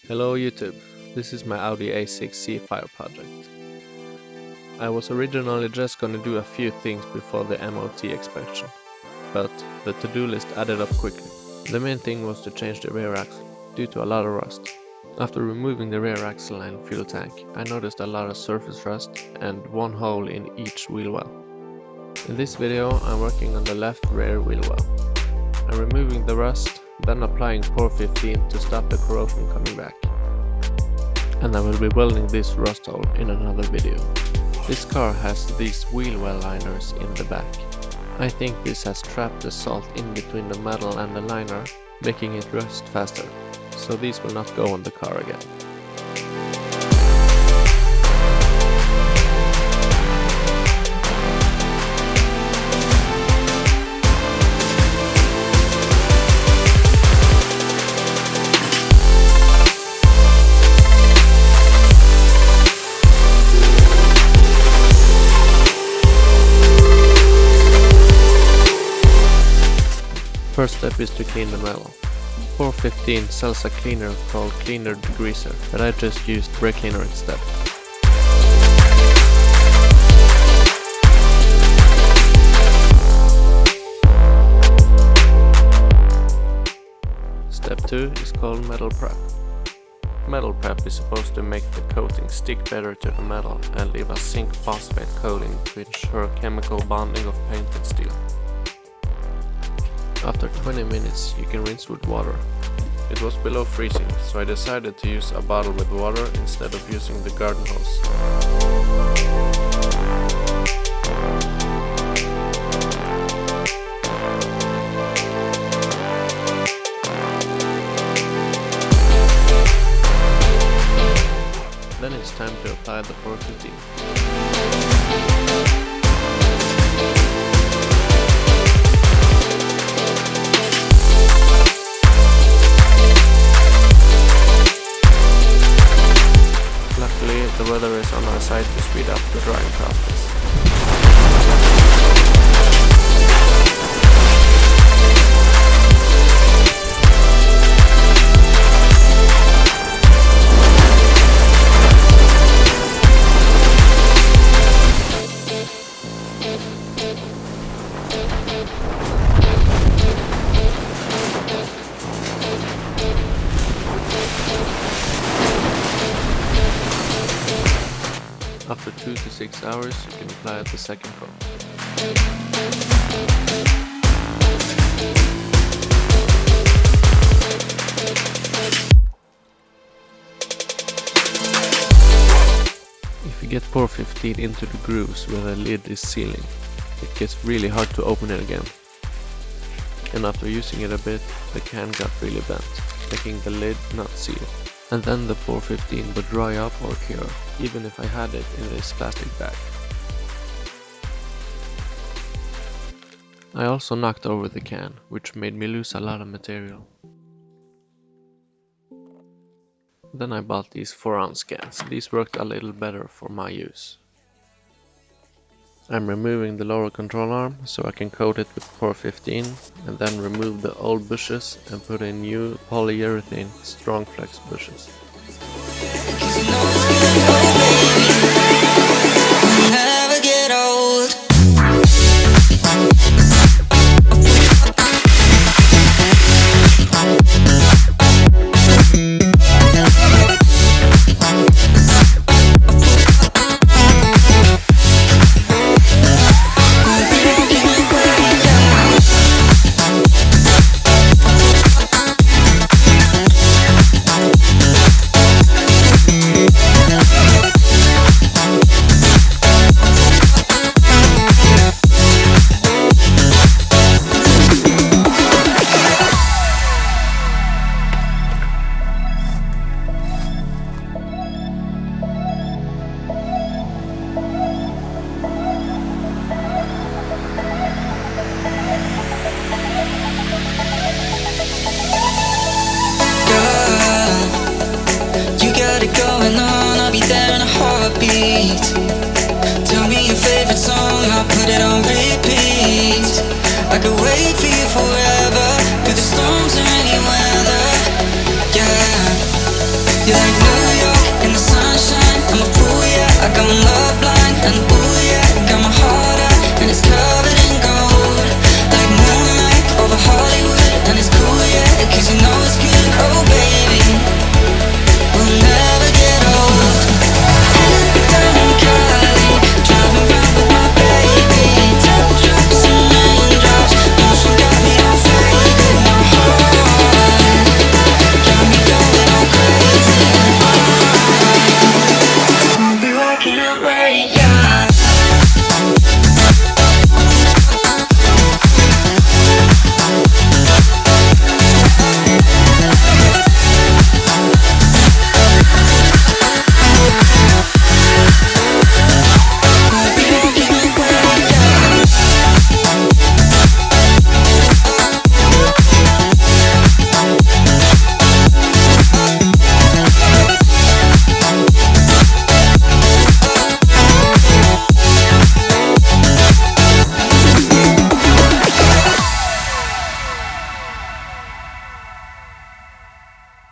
Hello YouTube, this is my Audi A6 C5 project. I was originally just gonna do a few things before the MOT inspection, but the to-do list added up quickly. The main thing was to change the rear axle, due to a lot of rust. After removing the rear axle and fuel tank, I noticed a lot of surface rust and one hole in each wheel well. In this video I'm working on the left rear wheel well. I'm removing the rust, then applying Por 15 to stop the corrosion coming back. And I will be welding this rust hole in another video. This car has these wheel well liners in the back. I think this has trapped the salt in between the metal and the liner, making it rust faster, so these will not go on the car again. First step is to clean the metal. Por 15 sells a cleaner called Cleaner Degreaser, but I just used brake cleaner instead. Step 2 is called metal prep. Metal prep is supposed to make the coating stick better to the metal and leave a zinc phosphate coating to ensure chemical bonding of paint and steel. After 20 minutes you can rinse with water. It was below freezing, so I decided to use a bottle with water instead of using the garden hose. Then it's time to apply the Por 15. The weather is on our side to speed up the drying process. After 2 to 6 hours, you can apply the second coat. If you get Por 15 into the grooves where the lid is sealing, it gets really hard to open it again. And after using it a bit, the can got really bent, making the lid not seal. And then the Por 15 would dry up or cure, even if I had it in this plastic bag. I also knocked over the can, which made me lose a lot of material. Then I bought these 4-ounce cans. These worked a little better for my use. I'm removing the lower control arm so I can coat it with Por 15 and then remove the old bushes and put in new polyurethane strong flex bushes. Tell me your favorite song, I'll put it on repeat. I could wait for you forever, through the storms or any weather. Yeah. You're like New York in the sunshine. I'm a fool, yeah, like I'm love blind. And ooh,